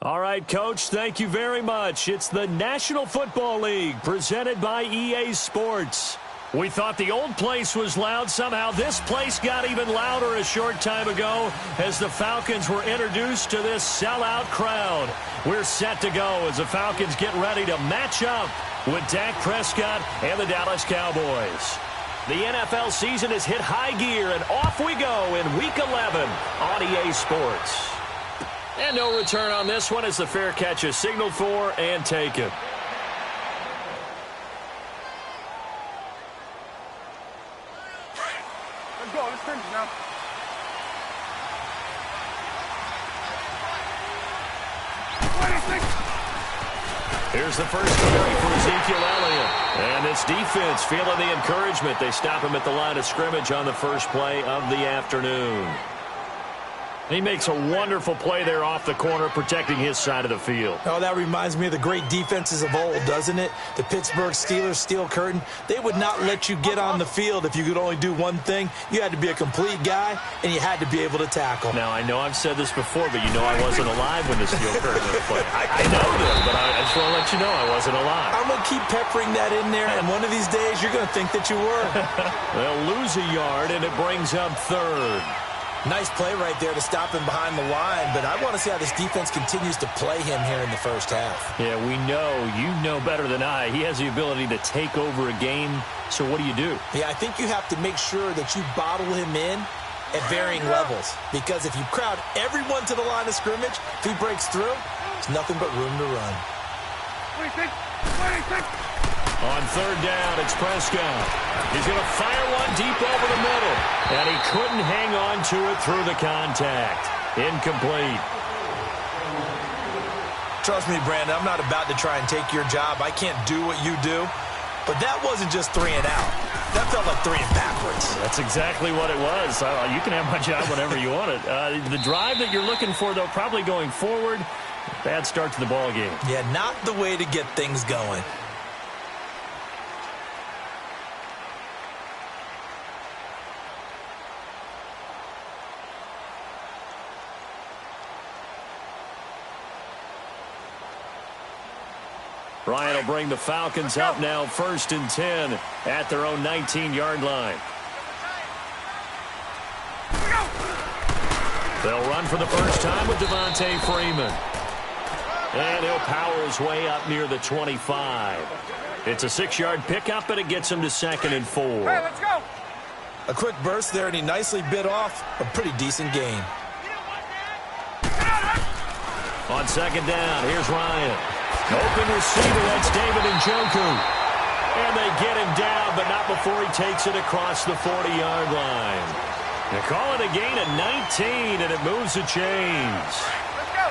All right, Coach, thank you very much. It's the National Football League presented by EA Sports. We thought the old place was loud. Somehow this place got even louder a short time ago as the Falcons were introduced to this sellout crowd. We're set to go as the Falcons get ready to match up with Dak Prescott and the Dallas Cowboys. The NFL season has hit high gear, and off we go in Week 11 on EA Sports. And no return on this one as the fair catch is signaled for and taken. Let's go. Let's finish now. Here's the first carry for Ezekiel Elliott. And this defense feeling the encouragement. They stop him at the line of scrimmage on the first play of the afternoon. He makes a wonderful play there off the corner, protecting his side of the field. Oh, that reminds me of the great defenses of old, doesn't it? The Pittsburgh Steelers, Steel Curtain. They would not let you get on the field if you could only do one thing. You had to be a complete guy, and you had to be able to tackle. Now, I know I've said this before, but you know I wasn't alive when the Steel Curtain was played. I know this, but I just want to let you know I wasn't alive. I'm going to keep peppering that in there, and one of these days you're going to think that you were. They'll lose a yard, and it brings up third. Nice play right there to stop him behind the line, but I want to see how this defense continues to play him here in the first half. Yeah, we know. You know better than I. He has the ability to take over a game, so what do you do? Yeah, I think you have to make sure that you bottle him in at varying levels, because if you crowd everyone to the line of scrimmage, if he breaks through, there's nothing but room to run. 26. On third down, it's Prescott. He's going to fire one deep over the middle. And he couldn't hang on to it through the contact. Incomplete. Trust me, Brandon, I'm not about to try and take your job. I can't do what you do. But that wasn't just 3 and out. That felt like 3 and backwards. That's exactly what it was. You can have my job whenever you want it. The drive that you're looking for, though, probably going forward. Bad start to the ball game. Yeah, not the way to get things going. Ryan will bring the Falcons up now 1st and 10 at their own 19-yard line. They'll run for the first time with Devontae Freeman. And he'll power his way up near the 25. It's a 6-yard pickup, and it gets him to 2nd and 4. Hey, let's go. A quick burst there, and he nicely bit off a pretty decent gain. On 2nd down, here's Ryan. Open receiver, that's David Njoku. And they get him down, but not before he takes it across the 40-yard line. They call it a gain of 19, and it moves the chains. Let's go.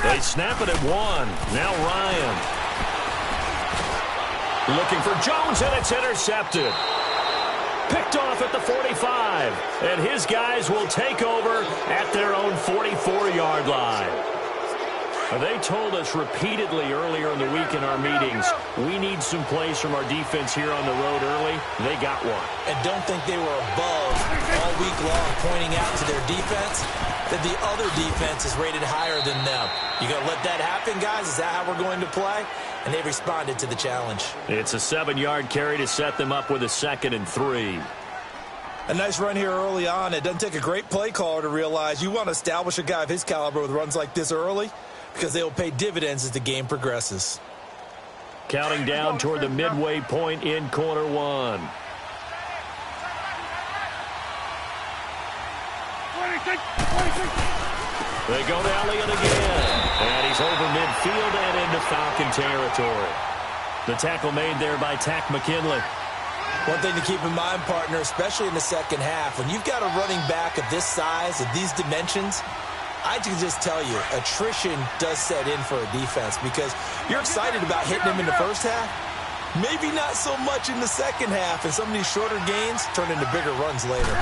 They snap it at 1. Now Ryan. Looking for Jones, and it's intercepted. Picked off at the 45. And his guys will take over at their own 44-yard line. They told us repeatedly earlier in the week in our meetings, we need some plays from our defense here on the road early. They got one. And don't think they were above all week long pointing out to their defense that the other defense is rated higher than them. You going to let that happen, guys? Is that how we're going to play? And they responded to the challenge. It's a 7-yard carry to set them up with a 2nd and 3. A nice run here early on. It doesn't take a great play caller to realize you want to establish a guy of his caliber with runs like this early, because they will pay dividends as the game progresses. Counting down toward the midway point in quarter 1. 26. They go to Elliott again. And he's over midfield and into Falcon territory. The tackle made there by Tack McKinley. One thing to keep in mind, partner, especially in the second half, when you've got a running back of this size, of these dimensions, I can just tell you, attrition does set in for a defense, because you're excited about hitting him in the first half, Maybe not so much in the second half, and some of these shorter gains turn into bigger runs later.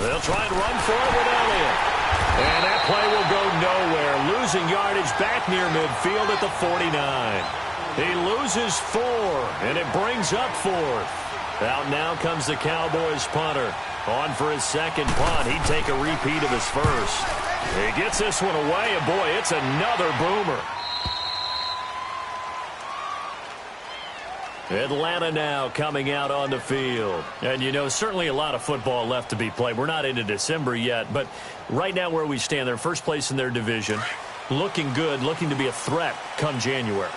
They'll try and run for it with Elliott. And that play will go nowhere. Losing yardage back near midfield at the 49. He loses 4, and it brings up 4th. Out now comes the Cowboys punter. On for his second punt. He'd take a repeat of his first. He gets this one away, and boy, it's another boomer. Atlanta now coming out on the field. And, you know, certainly a lot of football left to be played. We're not into December yet, but right now where we stand, they're first place in their division. Looking good, looking to be a threat come January.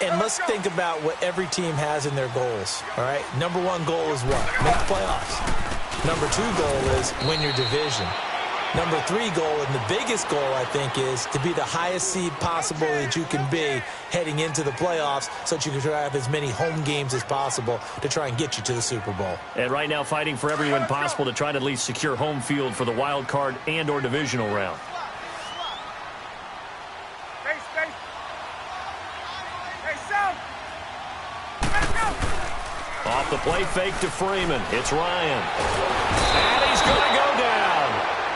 And let's think about what every team has in their goals, all right? Number 1 goal is what? Make playoffs. Number 2 goal is win your division. Number 3 goal, and the biggest goal, I think, is to be the highest seed possible that you can be heading into the playoffs so that you can have as many home games as possible to try and get you to the Super Bowl. And right now fighting for every win possible to try to at least secure home field for the wild card and or divisional round. Off the play fake to Freeman. It's Ryan. And he's going to go down.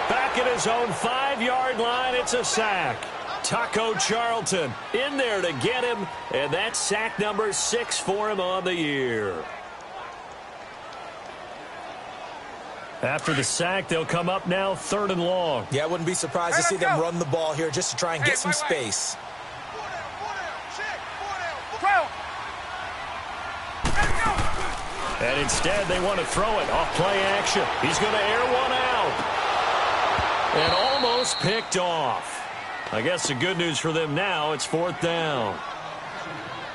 Back at his own 5-yard line, it's a sack. Taco Charlton in there to get him, and that's sack number 6 for him on the year. After the sack, they'll come up now 3rd and long. Yeah, I wouldn't be surprised to see them run the ball here just to try and get some space. And instead, they want to throw it off play action. He's going to air one out. And almost picked off. I guess the good news for them now, it's 4th down.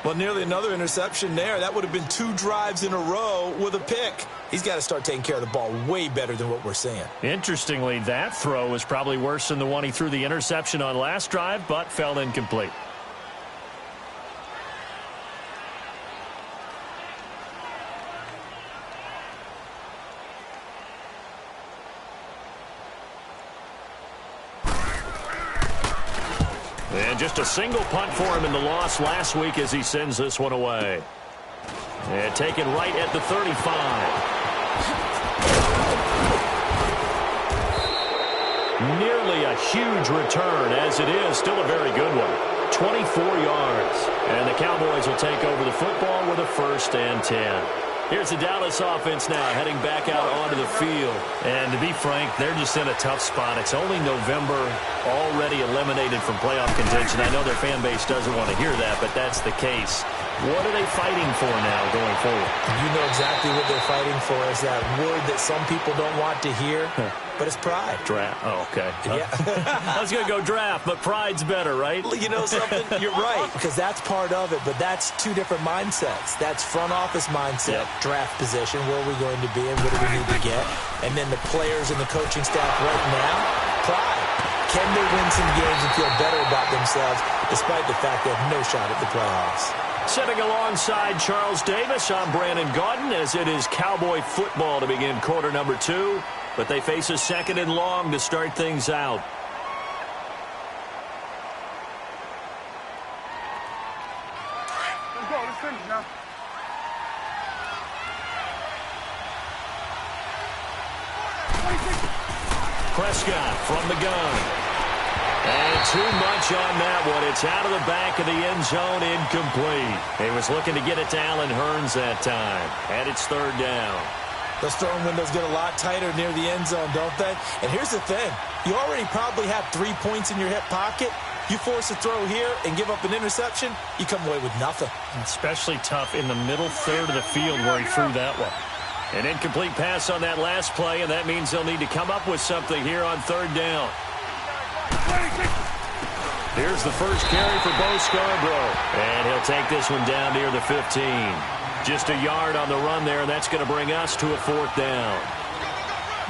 Well, nearly another interception there. That would have been 2 drives in a row with a pick. He's got to start taking care of the ball way better than what we're seeing. Interestingly, that throw was probably worse than the one he threw the interception on last drive, but fell incomplete. And just a single punt for him in the loss last week as he sends this one away. And taken right at the 35. Nearly a huge return, as it is still a very good one. 24 yards. And the Cowboys will take over the football with a 1st and 10. Here's the Dallas offense now heading back out onto the field. And to be frank, they're just in a tough spot. It's only November, already eliminated from playoff contention. I know their fan base doesn't want to hear that, but that's the case. What are they fighting for now going forward? You know exactly what they're fighting for. Is that word that some people don't want to hear, but it's pride. Draft. Oh, okay. Yeah. I was going to go draft, but pride's better, right? You know something? You're right, because that's part of it, but that's 2 different mindsets. That's front office mindset, draft position, where are we going to be and what do we need to get? And then the players and the coaching staff right now, pride. Can they win some games and feel better about themselves despite the fact they have no shot at the playoffs? Sitting alongside Charles Davis, I'm Brandon Gaudin, as it is Cowboy football to begin quarter number 2. But they face a 2nd and long to start things out. Let's go. Let's finish now. Prescott from the gun. And too much on that one. It's out of the back of the end zone, incomplete. He was looking to get it to Allen Hurns that time. And it's 3rd down. Those throwing windows get a lot tighter near the end zone, don't they? And here's the thing. You already probably have 3 points in your hip pocket. You force a throw here and give up an interception, you come away with nothing. Especially tough in the middle 3rd of the field where he threw that one. An incomplete pass on that last play, and that means they'll need to come up with something here on 3rd down. Here's the first carry for Bo Scarborough. And he'll take this one down near the 15. Just a yard on the run there, and that's going to bring us to a 4th down.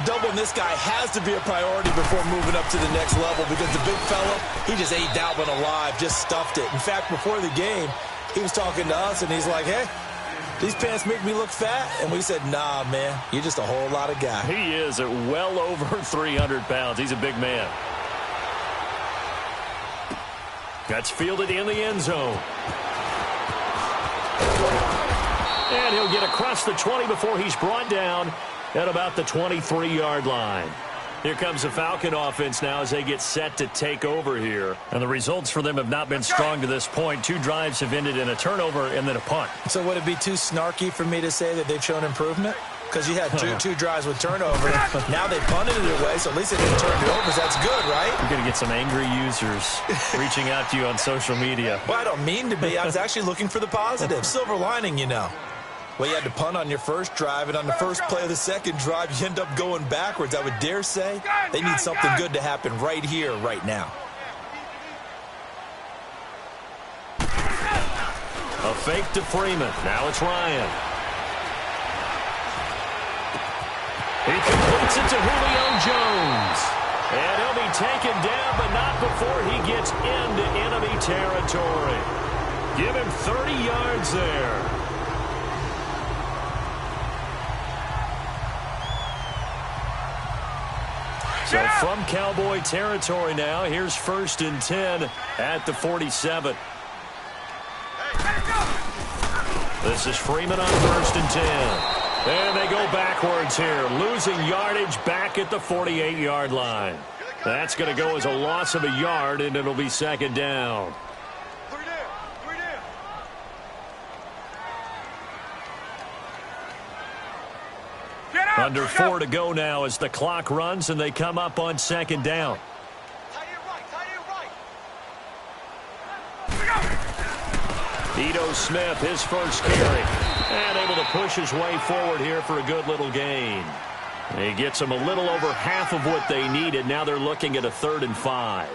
Doubling this guy has to be a priority before moving up to the next level because the big fella, he just ate that one alive, just stuffed it. In fact, before the game, he was talking to us, and he's like, hey, these pants make me look fat. And we said, nah, man, you're just a whole lot of guy. He is at well over 300 pounds. He's a big man. That's fielded in the end zone. And he'll get across the 20 before he's brought down at about the 23-yard line. Here comes the Falcon offense now as they get set to take over here. And the results for them have not been strong to this point. 2 drives have ended in a turnover and then a punt. So would it be too snarky for me to say that they've shown improvement? Because you had two drives with turnover. Now they punted it away, so at least they didn't turn it over. So that's good, right? You're going to get some angry users reaching out to you on social media. Well, I don't mean to be. I was actually looking for the positive. Silver lining, you know. Well, you had to punt on your first drive, and on the first play of the second drive, you end up going backwards. I would dare say they need something good to happen right here, right now. A fake to Freeman. Now it's Ryan. He completes it to Julio Jones. And he'll be taken down, but not before he gets into enemy territory. Give him 30 yards there. So from Cowboy territory now, here's 1st and 10 at the 47. This is Freeman on 1st and 10. And they go backwards here, losing yardage back at the 48-yard line. That's going to go as a loss of a yard, and it'll be 2nd down. Under 4 to go now as the clock runs, and they come up on 2nd down. Ito Smith, his first carry, and able to push his way forward here for a good little gain. He gets them a little over half of what they needed. Now they're looking at a 3rd and 5.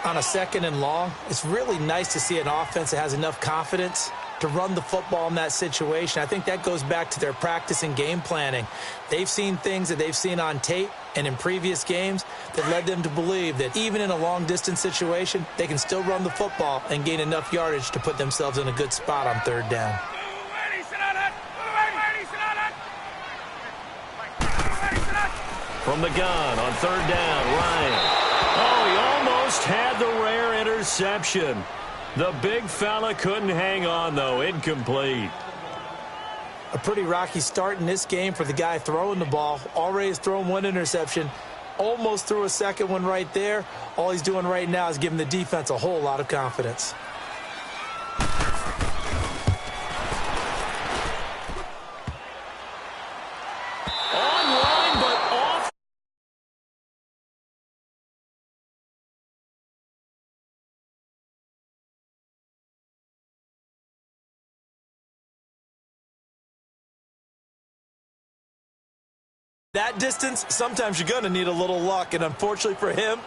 On a 2nd and long, it's really nice to see an offense that has enough confidence to run the football in that situation. I think that goes back to their practice and game planning. They've seen things that they've seen on tape and in previous games that led them to believe that even in a long-distance situation, they can still run the football and gain enough yardage to put themselves in a good spot on 3rd down. From the gun on 3rd down, Ryan. Oh, he almost had the rare interception. The big fella couldn't hang on, though. Incomplete. A pretty rocky start in this game for the guy throwing the ball. Already has thrown 1 interception. Almost threw a 2nd one right there. All he's doing right now is giving the defense a whole lot of confidence. Online, but off. That distance, sometimes you're going to need a little luck, and unfortunately for him,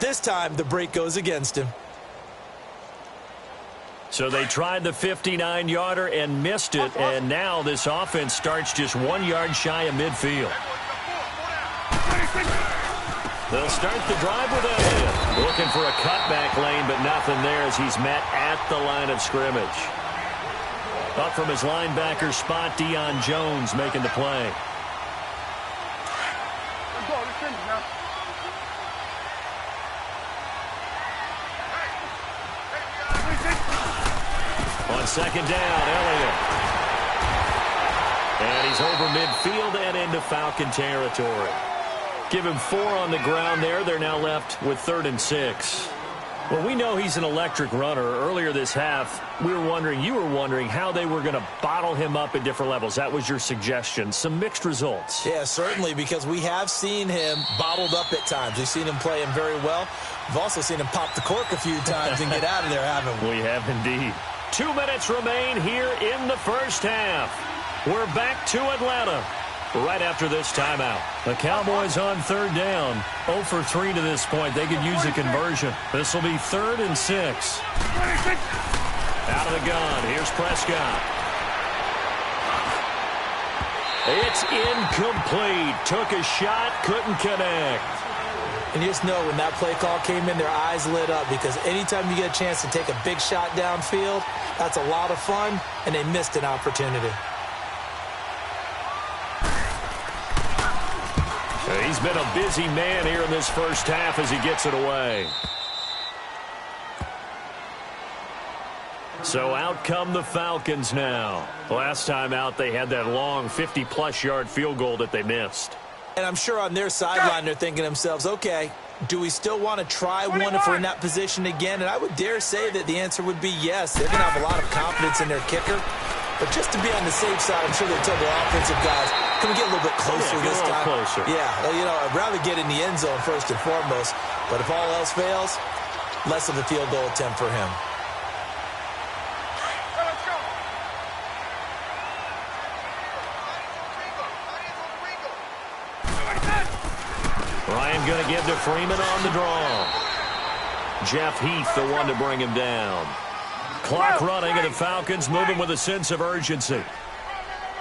this time the break goes against him. So they tried the 59-yarder and missed it, and now this offense starts just 1 yard shy of midfield. They'll start the drive with Elliott. Looking for a cutback lane, but nothing there as he's met at the line of scrimmage. Up from his linebacker spot, Deion Jones making the play. On 2nd down, Elliott. And he's over midfield and into Falcon territory. Give him 4 on the ground there. They're now left with 3rd and 6. Well, we know he's an electric runner. Earlier this half, you were wondering how they were going to bottle him up at different levels. That was your suggestion. Some mixed results. Yeah, certainly, because we have seen him bottled up at times. We've seen him play him very well. We've also seen him pop the cork a few times and get out of there, haven't we? We have indeed. 2 minutes remain here in the first half. We're back to Atlanta right after this timeout. The Cowboys on 3rd down. 0 for 3 to this point. They could use a conversion. This will be 3rd and 6. Out of the gun. Here's Prescott. It's incomplete. Took a shot, couldn't connect. And you just know when that play call came in, their eyes lit up, because anytime you get a chance to take a big shot downfield, that's a lot of fun, and they missed an opportunity. He's been a busy man here in this first half as he gets it away. So out come the Falcons now. Last time out, they had that long 50-plus yard field goal that they missed. And I'm sure on their sideline, they're thinking to themselves, okay, do we still want to try one if we're in that position again? And I would dare say that the answer would be yes. They're going to have a lot of confidence in their kicker. But just to be on the safe side, I'm sure they tell their offensive guys, can we get a little bit closer this time? Closer. Yeah, you know, I'd rather get in the end zone first and foremost. But if all else fails, less of a field goal attempt for him. Ryan going to give to Freeman on the draw. Jeff Heath, the one to bring him down. Clock running, and the Falcons moving with a sense of urgency.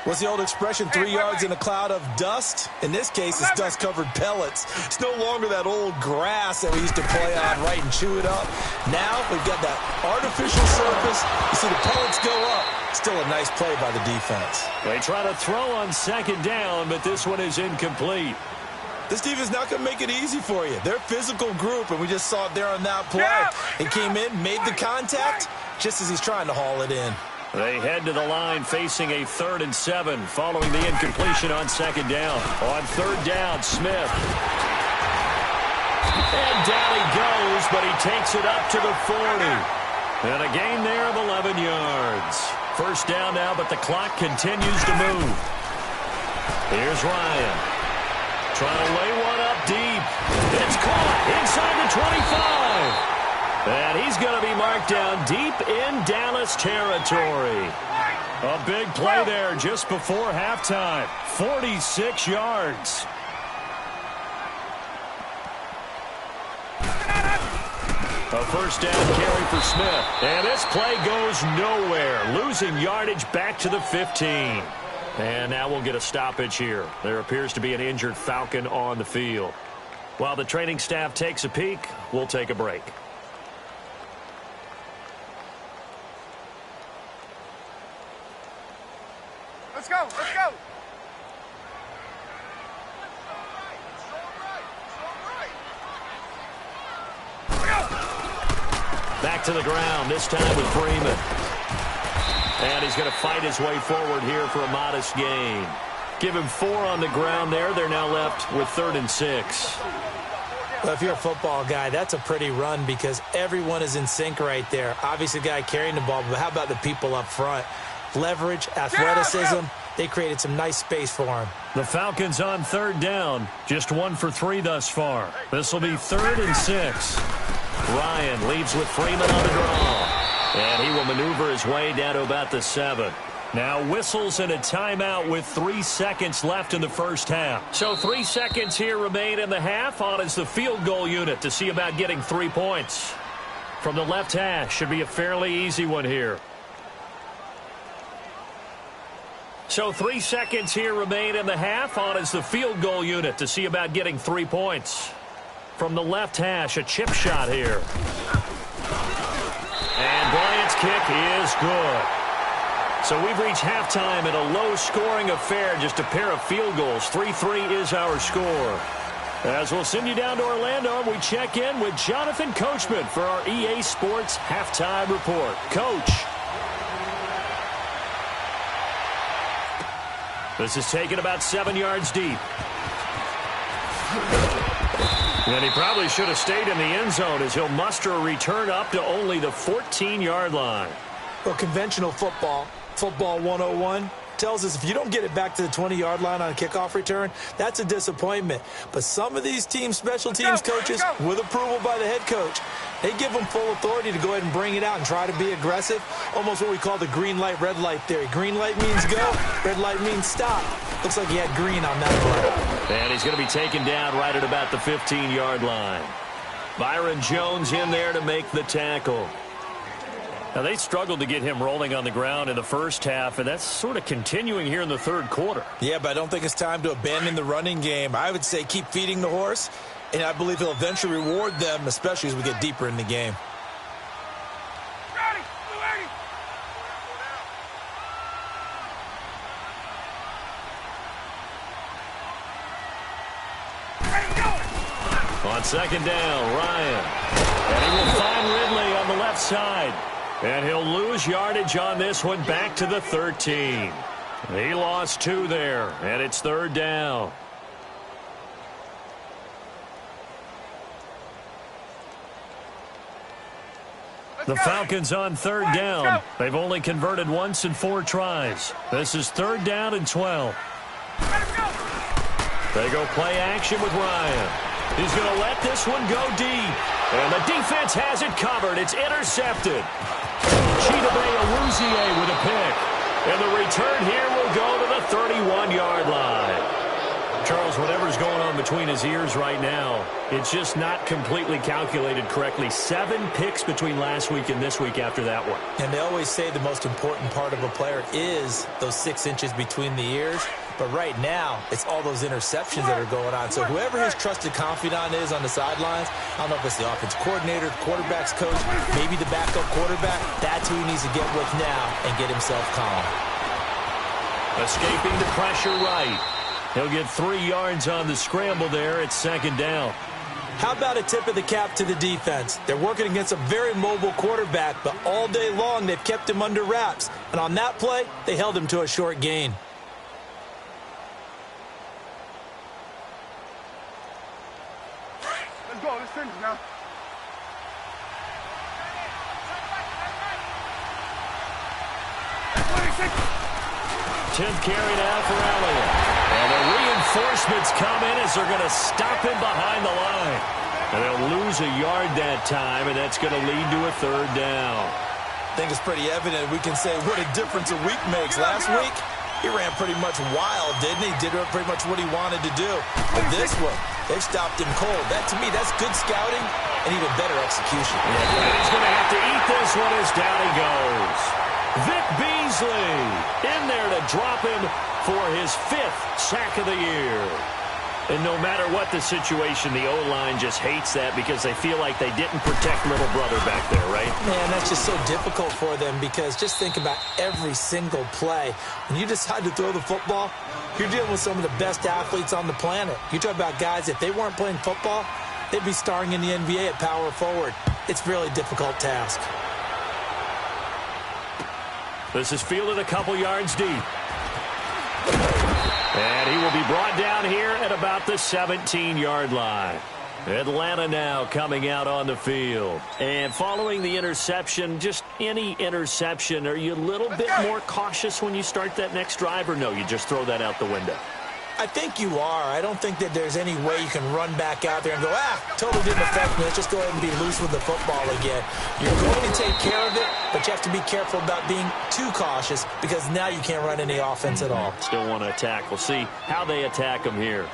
What's the old expression, 3 yards in a cloud of dust? In this case, it's dust-covered pellets. It's no longer that old grass that we used to play on, right, and chew it up. Now we've got that artificial surface. You see the pellets go up. Still a nice play by the defense. They try to throw on second down, but this one is incomplete. This defense is not going to make it easy for you. They're a physical group, and we just saw it there on that play. He came in, made the contact, just as he's trying to haul it in. They head to the line facing a 3rd and 7 following the incompletion on second down. On 3rd down, Smith. And down he goes, but he takes it up to the 40. And a gain there of 11 yards. First down now, but the clock continues to move. Here's Ryan. Trying to lay one up deep. It's caught inside the 25. And he's going to be marked down deep in Dallas territory. A big play there just before halftime. 46 yards. A first down carry for Smith. And this play goes nowhere. Losing yardage back to the 15. And now we'll get a stoppage here. There appears to be an injured Falcon on the field. While the training staff takes a peek, we'll take a break. Let's go, let's go. Back to the ground, this time with Freeman. And he's going to fight his way forward here for a modest gain. Give him 4 on the ground there. They're now left with 3rd and 6. Well, if you're a football guy, that's a pretty run because everyone is in sync right there. Obviously, the guy carrying the ball, but how about the people up front? Leverage, athleticism, they created some nice space for him. The Falcons on 3rd down, just 1 for 3 thus far. This will be 3rd and 6. Ryan leads with Freeman on the draw. And he will maneuver his way down to about the 7. Now whistles and a timeout with 3 seconds left in the first half. So 3 seconds here remain in the half. On is the field goal unit to see about getting 3 points. From the left hash, should be a fairly easy one here. So 3 seconds here remain in the half. On is the field goal unit to see about getting 3 points. From the left hash, a chip shot here. And Bryant's kick is good. So we've reached halftime in a low-scoring affair, just a pair of field goals. 3-3 is our score. As we'll send you down to Orlando, we check in with Jonathan Coachman for our EA Sports Halftime Report. Coach. This is taken about 7 yards deep. And he probably should have stayed in the end zone as he'll muster a return up to only the 14-yard line. Well, conventional football 101, tells us if you don't get it back to the 20-yard line on a kickoff return, that's a disappointment. But some of these teams, special teams coaches, with approval by the head coach, they give them full authority to go ahead and bring it out and try to be aggressive. Almost what we call the green light, red light theory. Green light means go, red light means stop. Looks like he had green on that play. And he's going to be taken down right at about the 15-yard line. Byron Jones in there to make the tackle. Now, they struggled to get him rolling on the ground in the first half, and that's sort of continuing here in the third quarter. Yeah, but I don't think it's time to abandon the running game. I would say keep feeding the horse, and I believe he'll eventually reward them, especially as we get deeper in the game. On second down, Ryan. And he will find Ridley on the left side. And he'll lose yardage on this one back to the 13. He lost 2 there, and it's 3rd down. The Falcons on 3rd down. They've only converted once in 4 tries. This is 3rd down and 12. They go play action with Ryan. He's going to let this one go deep. And the defense has it covered. It's intercepted. Chidobe Awuzie with a pick. And the return here will go to the 31-yard line. Charles, whatever's going on between his ears right now, it's just not completely calculated correctly. 7 picks between last week and this week after that one. And they always say the most important part of a player is those 6 inches between the ears. But right now, it's all those interceptions that are going on. So whoever his trusted confidant is on the sidelines, I don't know if it's the offense coordinator, quarterback's coach, maybe the backup quarterback, that's who he needs to get with now and get himself calm. Escaping the pressure right. He'll get 3 yards on the scramble there at 2nd down. How about a tip of the cap to the defense? They're working against a very mobile quarterback, but all day long they've kept him under wraps. And on that play, they held him to a short gain. Let's go. Let's finish now. Tenth carry now for Elliott. And the reinforcements come in as they're going to stop him behind the line. And they'll lose a yard that time, and that's going to lead to a 3rd down. I think it's pretty evident. We can say what a difference a week makes. Last week, he ran pretty much wild, didn't he? Did pretty much what he wanted to do. But this one, they've stopped him cold. That, to me, that's good scouting and even better execution. And he's going to have to eat this one as down he goes. Vic Beasley in there to drop him for his 5th sack of the year. And no matter what the situation, the O-line just hates that because they feel like they didn't protect little brother back there, right? Man, that's just so difficult for them because just think about every single play. When you decide to throw the football, you're dealing with some of the best athletes on the planet. You talk about guys, if they weren't playing football, they'd be starring in the NBA at power forward. It's a really difficult task. This is fielded a couple yards deep. And he will be brought down here at about the 17-yard line. Atlanta now coming out on the field. And following the interception, just any interception, are you a little bit more cautious when you start that next drive, or no, you just throw that out the window? I think you are. I don't think that there's any way you can run back out there and go, totally didn't affect me. Let's just go ahead and be loose with the football again. You're going to take care of it, but you have to be careful about being too cautious because now you can't run any offense at all. Still want to attack. We'll see how they attack him here.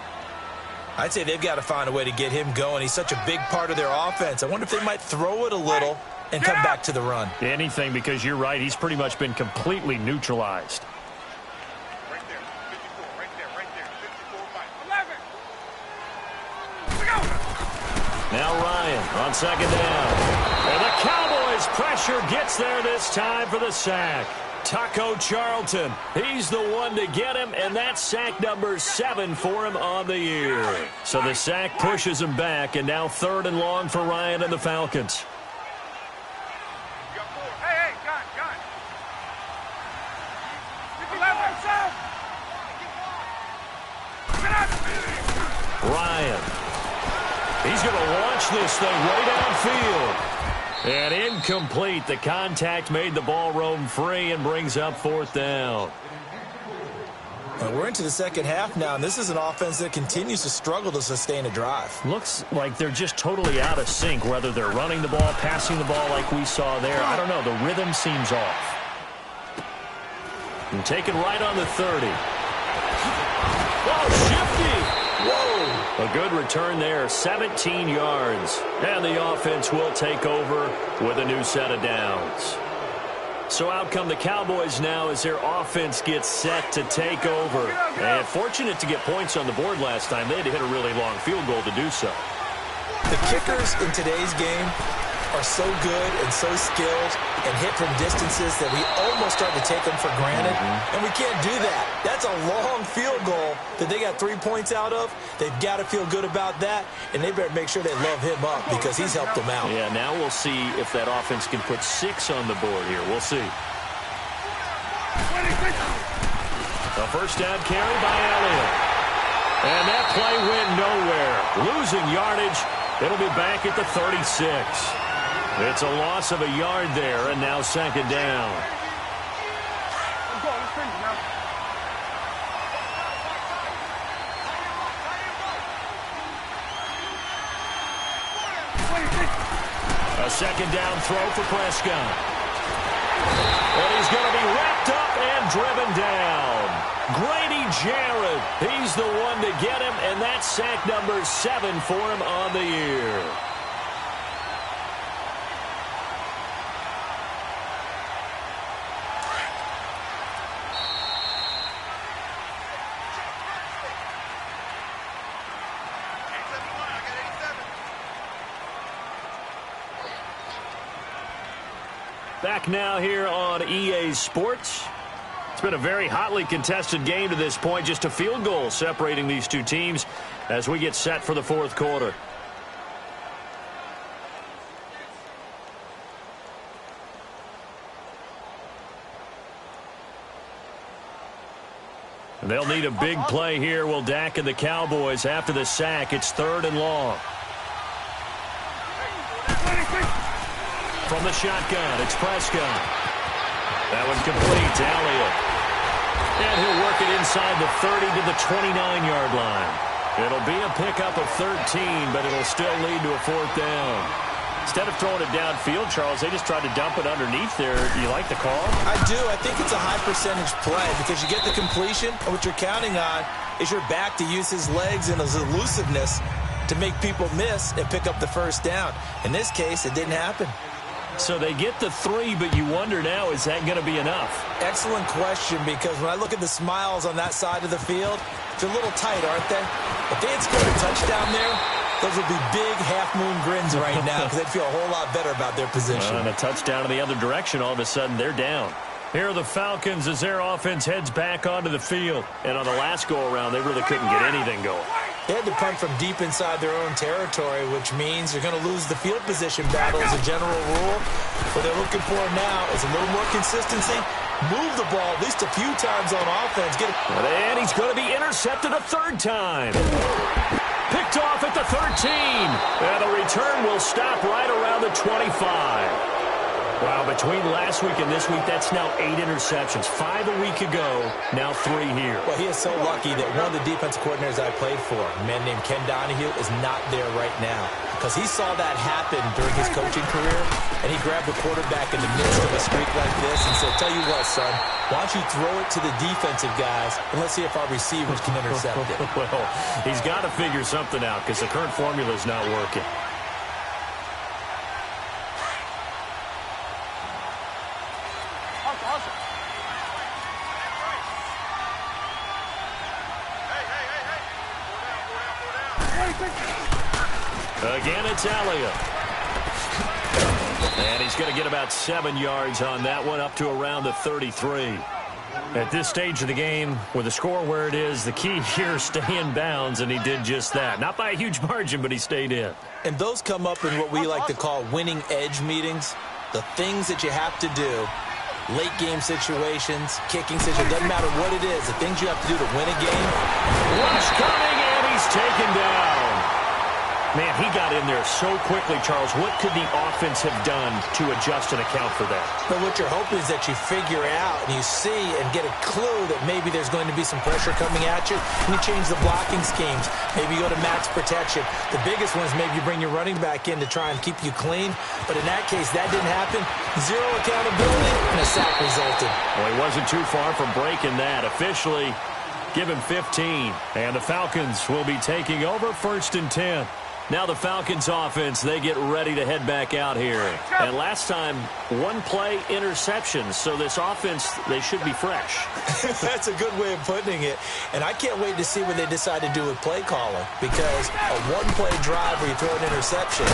I'd say they've got to find a way to get him going. He's such a big part of their offense. I wonder if they might throw it a little and come back to the run. Anything, because you're right. He's pretty much been completely neutralized. Now Ryan on 2nd down. And the Cowboys pressure gets there this time for the sack. Taco Charlton, he's the one to get him, and that's sack number 7 for him on the year. So the sack pushes him back, and now 3rd and long for Ryan and the Falcons. Hey, got. Ryan. He's going to launch this thing way downfield. And incomplete. The contact made the ball roam free and brings up 4th down. And we're into the second half now, and this is an offense that continues to struggle to sustain a drive. Looks like they're just totally out of sync, whether they're running the ball, passing the ball like we saw there. I don't know. The rhythm seems off. And taken right on the 30. Oh, shifty. Whoa. A good return there, 17 yards. And the offense will take over with a new set of downs. So out come the Cowboys now as their offense gets set to take over. And fortunate to get points on the board last time. They had to hit a really long field goal to do so. The kickers in today's game are so good and so skilled and hit from distances that we almost start to take them for granted. And we can't do that. That's a long field goal that they got 3 points out of, they've got to feel good about that, and they better make sure they love him up because he's helped them out. Yeah, now we'll see if that offense can put 6 on the board here. We'll see. A first down carry by Elliott. And that play went nowhere. Losing yardage. It'll be back at the 36. It's a loss of a yard there, and now second down. A second down throw for Prescott. And he's going to be wrapped up and driven down. Grady Jarrett, he's the one to get him, and that's sack number 7 for him on the year. Back now here on EA Sports. It's been a very hotly contested game to this point. Just a field goal separating these two teams as we get set for the fourth quarter. They'll need a big play here. Will Dak and the Cowboys after the sack. It's 3rd and long. From the shotgun, it's Prescott. That one complete to Elliott. And he'll work it inside the 30 to the 29-yard line. It'll be a pickup of 13, but it'll still lead to a 4th down. Instead of throwing it downfield, Charles, they just tried to dump it underneath there. You like the call? I do. I think it's a high-percentage play because you get the completion, and what you're counting on is your back to use his legs and his elusiveness to make people miss and pick up the first down. In this case, it didn't happen. So they get the 3, but you wonder now, is that going to be enough? Excellent question, because when I look at the smiles on that side of the field, they're a little tight, aren't they? If they had scored a touchdown there, those would be big half-moon grins right now because they'd feel a whole lot better about their position. And a touchdown in the other direction, all of a sudden they're down. Here are the Falcons as their offense heads back onto the field. And on the last go-around, they really couldn't get anything going. They had to punt from deep inside their own territory, which means you're going to lose the field position battle as a general rule. What they're looking for now is a little more consistency. Move the ball at least a few times on offense. And he's going to be intercepted a 3rd time. Picked off at the 13. And the return will stop right around the 25. Wow, between last week and this week, that's now 8 interceptions. 5 a week ago, now 3 here. Well, he is so lucky that one of the defense coordinators I played for, a man named Ken Donahue, is not there right now. Because he saw that happen during his coaching career, and he grabbed the quarterback in the midst of a streak like this and said, tell you what, son, why don't you throw it to the defensive guys, and let's see if our receivers can intercept it. Well, he's got to figure something out because the current formula is not working. Again, it's Elliott. And he's going to get about 7 yards on that one, up to around the 33. At this stage of the game, with the score where it is, the key here is stay in bounds, and he did just that. Not by a huge margin, but he stayed in. And those come up in what we like to call winning edge meetings. The things that you have to do, late game situations, kicking situations, doesn't matter what it is, the things you have to do to win a game. Rush coming, and he's taken down. Man, he got in there so quickly, Charles. What could the offense have done to adjust and account for that? But what you're hoping is that you figure out and you see and get a clue that maybe there's going to be some pressure coming at you, and you change the blocking schemes. Maybe you go to max protection. The biggest one is maybe you bring your running back in to try and keep you clean. But in that case, that didn't happen. 0 accountability, and a sack resulted. Well, he wasn't too far from breaking that. Officially, give him 15. And the Falcons will be taking over 1st and 10. Now the Falcons offense, they get ready to head back out here. And last time, one play interception. So this offense, they should be fresh. That's a good way of putting it. And I can't wait to see what they decide to do with play calling. Because a one-play drive where you throw an interception,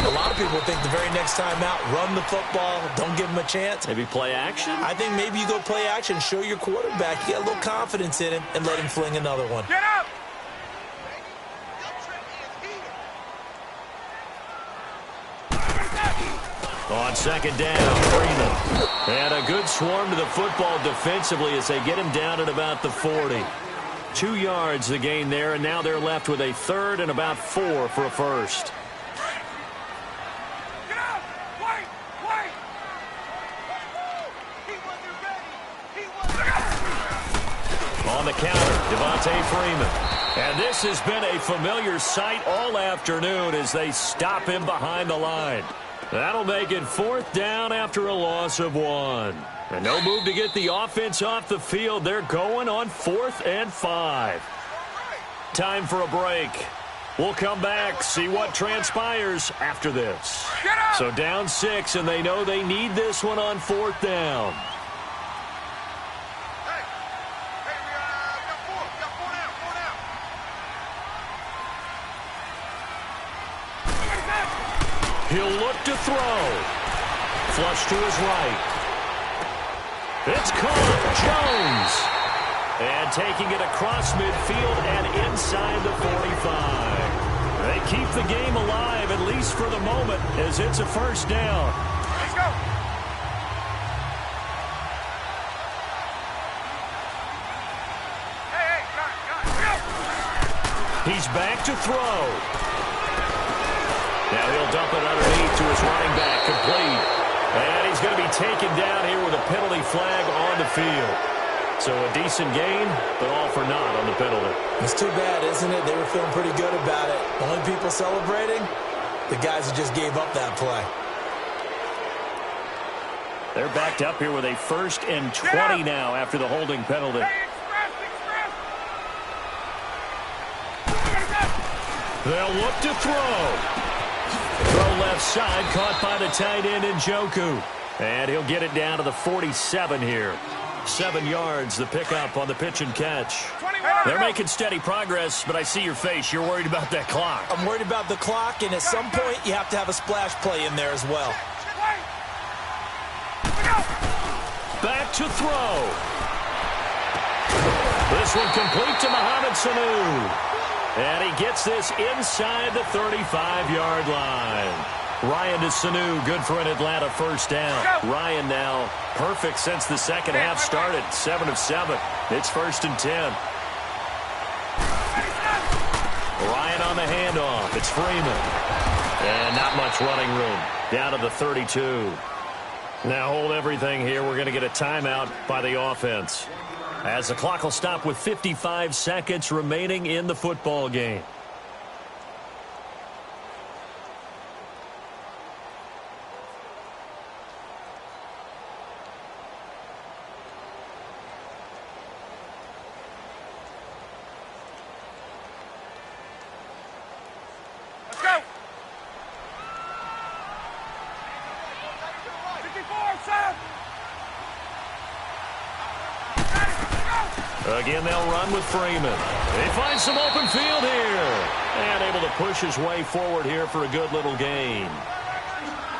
a lot of people think the very next time out, run the football, don't give them a chance. Maybe play action? I think maybe you go play action, show your quarterback, you get a little confidence in him, and let him fling another one. Get up! On second down, Freeman. And a good swarm to the football defensively as they get him down at about the 40. 2 yards the gain there, and now they're left with a third and about 4 for a first. Get up! Wait! Wait! On the counter, Devontae Freeman. And this has been a familiar sight all afternoon as they stop him behind the line. That'll make it 4th down after a loss of 1. And no move to get the offense off the field. They're going on 4th and 5. Time for a break. We'll come back, see what transpires after this. So down 6, and they know they need this one on 4th down. He'll look to throw. Flush to his right. It's caught. Jones. And taking it across midfield and inside the 45. They keep the game alive, at least for the moment, as it's a first down. Let's go! Hey, go! He's back to throw. Now he'll dump it underneath to his running back, complete. And he's going to be taken down here with a penalty flag on the field. So a decent gain, but all for naught on the penalty. It's too bad, isn't it? They were feeling pretty good about it. Only people celebrating, the guys who just gave up that play. They're backed up here with a 1st and 20 now after the holding penalty. They'll look to throw. Throw left side, caught by the tight end Njoku. And he'll get it down to the 47 here. 7 yards, the pickup on the pitch and catch. They're making steady progress, but I see your face. You're worried about that clock. I'm worried about the clock, and at some point, you have to have a splash play in there as well. Back to throw. This one complete to Mohamed Sanu. And he gets this inside the 35-yard line. Ryan to Sanu, good for an Atlanta first down. Ryan now perfect since the second half started, 7 of 7. It's 1st and 10. Ryan on the handoff. It's Freeman. And not much running room. Down to the 32. Now hold everything here. We're going to get a timeout by the offense, as the clock will stop with 55 seconds remaining in the football game. Let's go! 54, Sam! Again, they'll run with Freeman. They find some open field here. And able to push his way forward here for a good little gain.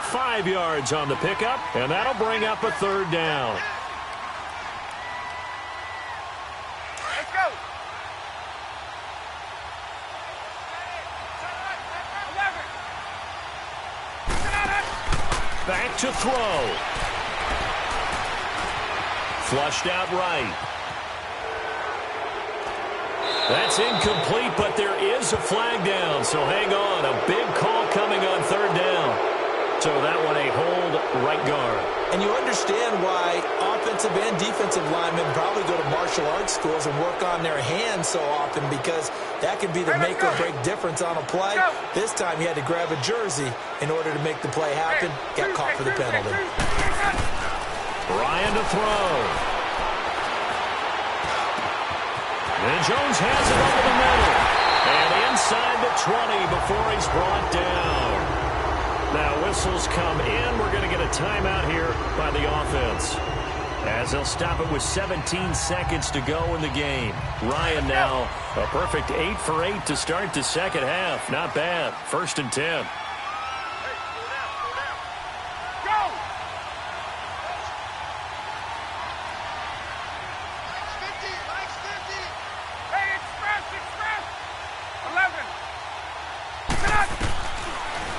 5 yards on the pickup, and that'll bring up a 3rd down. Let's go! 11! Back to throw. Flushed out right. That's incomplete, but there is a flag down, so hang on. A big call coming on 3rd down. So that one a hold right guard. And you understand why offensive and defensive linemen probably go to martial arts schools and work on their hands so often, because that could be the make or break difference on a play. This time he had to grab a jersey in order to make the play happen. Got caught for the penalty. Ryan to throw. And Jones has it over the middle. And inside the 20 before he's brought down. Now whistles come in. We're going to get a timeout here by the offense, as they'll stop it with 17 seconds to go in the game. Ryan now a perfect 8 for 8 to start the second half. Not bad. 1st and 10.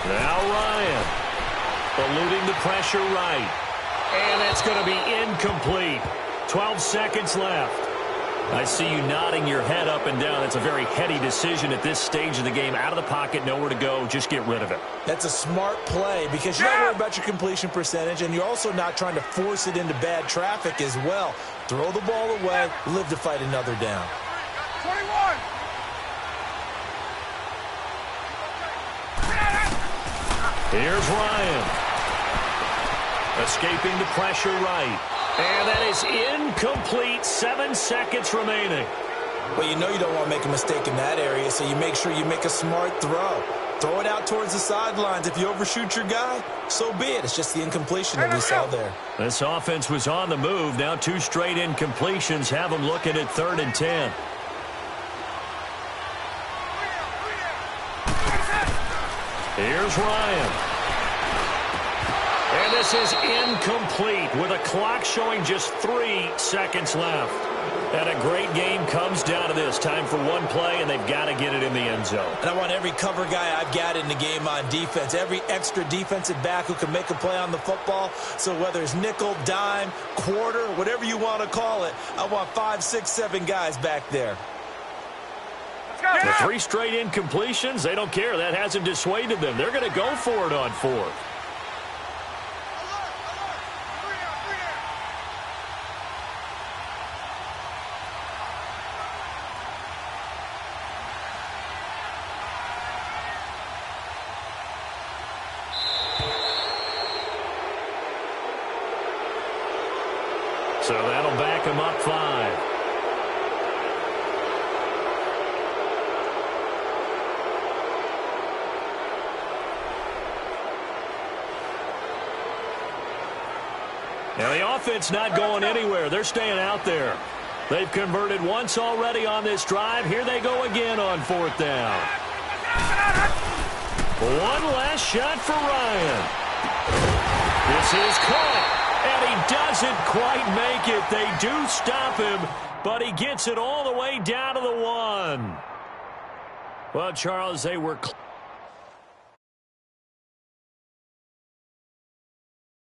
Now Ryan eluding the pressure right. And it's going to be incomplete. 12 seconds left. I see you nodding your head up and down. That's a very heady decision at this stage of the game. Out of the pocket, nowhere to go. Just get rid of it. That's a smart play because you're not worried about your completion percentage, and you're also not trying to force it into bad traffic as well. Throw the ball away, live to fight another down. 21. Here's Ryan. Escaping the pressure right. And that is incomplete. 7 seconds remaining. Well, you know you don't want to make a mistake in that area, so you make sure you make a smart throw. Throw it out towards the sidelines. If you overshoot your guy, so be it. It's just the incompletion that we saw there. This offense was on the move. Now 2 straight incompletions have them looking at 3rd and 10. Here's Ryan. And this is incomplete with a clock showing just 3 seconds left. And a great game comes down to this. Time for one play, and they've got to get it in the end zone. And I want every cover guy I've got in the game on defense, every extra defensive back who can make a play on the football. So whether it's nickel, dime, quarter, whatever you want to call it, I want 5, 6, 7 guys back there. The 3 straight incompletions, they don't care. That hasn't dissuaded them. They're going to go for it on 4th. So that'll back him up 5. Now, the offense not going anywhere. They're staying out there. They've converted once already on this drive. Here they go again on 4th down. One last shot for Ryan. This is caught, and he doesn't quite make it. They do stop him, but he gets it all the way down to the 1. Well, Charles, they were